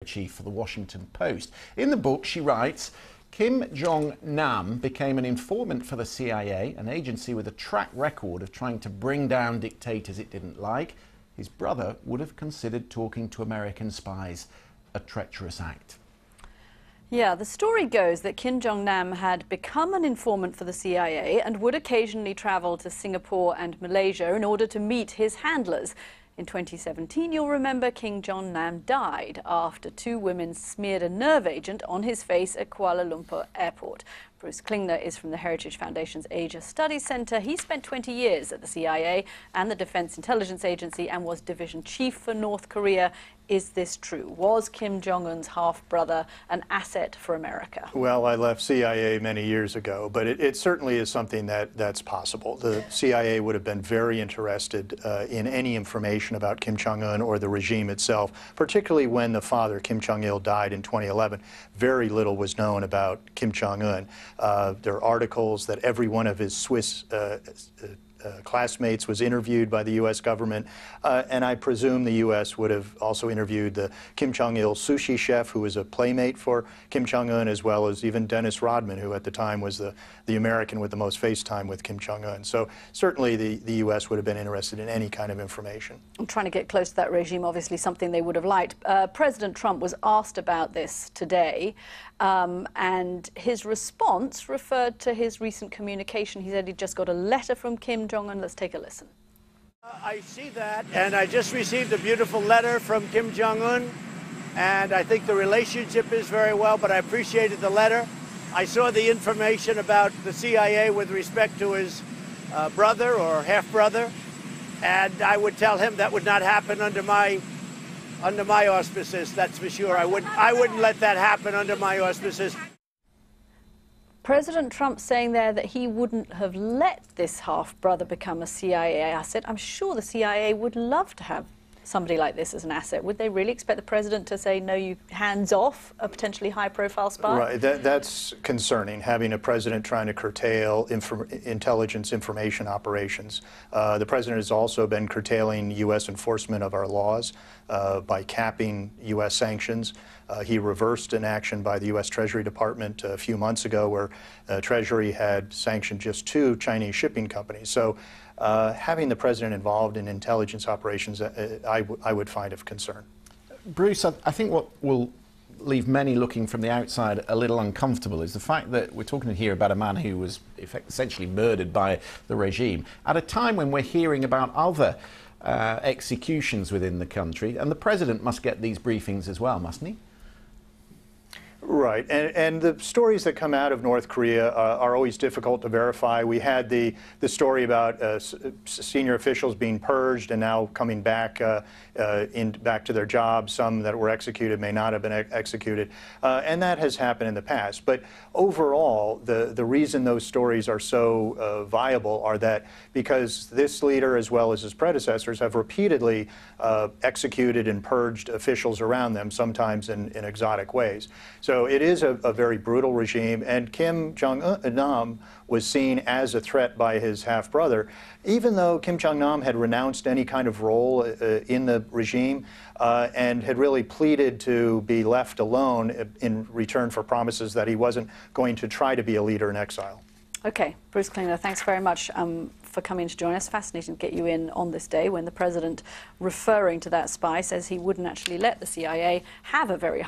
chief for the Washington Post. In the book, she writes, Kim Jong-Un became an informant for the CIA, an agency with a track record of trying to bring down dictators it didn't like. His brother would have considered talking to American spies a treacherous act. Yeah, the story goes that Kim Jong-un had become an informant for the CIA and would occasionally travel to Singapore and Malaysia in order to meet his handlers. In 2017, you'll remember Kim Jong-un died after two women smeared a nerve agent on his face at Kuala Lumpur airport. Bruce Klingner is from the Heritage Foundation's Asia Studies Center. He spent 20 years at the CIA and the Defense Intelligence Agency and was division chief for North Korea. Is this true? Was Kim Jong-un's half-brother an asset for America? Well, I left CIA many years ago, but it certainly is something that's possible. The CIA would have been very interested in any information about Kim Jong-un or the regime itself, particularly when the father, Kim Jong-il, died in 2011. Very little was known about Kim Jong-un. There are articles that every one of his Swiss classmates was interviewed by the U.S. government, and I presume the U.S. would have also interviewed the Kim Jong-il sushi chef, who was a playmate for Kim Jong-un, as well as even Dennis Rodman, who at the time was the American with the most face time with Kim Jong-un. So certainly the U.S. would have been interested in any kind of information. I'm trying to get close to that regime, obviously something they would have liked. President Trump was asked about this today, and his response referred to his recent communication. He said he'd just got a letter from Kim Jong-un. Let's take a listen. I see that, and I just received a beautiful letter from Kim Jong-un, and I think the relationship is very well, but I appreciated the letter. I saw the information about the CIA with respect to his brother or half-brother, and I would tell him that would not happen under my auspices, that's for sure. I wouldn't let that happen under my auspices. President Trump saying there that he wouldn't have let this half-brother become a CIA asset. I'm sure the CIA would love to have somebody like this as an asset. Would they really expect the president to say, no, you hands off a potentially high-profile spy? Right, that's concerning, having a president trying to curtail intelligence information operations. The president has also been curtailing U.S. enforcement of our laws by capping U.S. sanctions. He reversed an action by the U.S. Treasury Department a few months ago where Treasury had sanctioned just 2 Chinese shipping companies. So having the president involved in intelligence operations, I would find of concern. Bruce, I think what will leave many looking from the outside a little uncomfortable is the fact that we're talking here about a man who was essentially murdered by the regime at a time when we're hearing about other executions within the country, and the president must get these briefings as well, mustn't he? Right, and the stories that come out of North Korea are always difficult to verify. We had the story about senior officials being purged and now coming back back to their jobs. Some that were executed may not have been executed, and that has happened in the past. But overall, the reason those stories are so viable are that because this leader, as well as his predecessors, have repeatedly executed and purged officials around them, sometimes in exotic ways. So it is a very brutal regime, and Kim Jong-un was seen as a threat by his half-brother, even though Kim Jong-un had renounced any kind of role in the regime and had really pleaded to be left alone in return for promises that he wasn't going to try to be a leader in exile. Okay, Bruce Klingner, thanks very much for coming to join us. Fascinating to get you in on this day when the president, referring to that spy, says he wouldn't actually let the CIA have a very high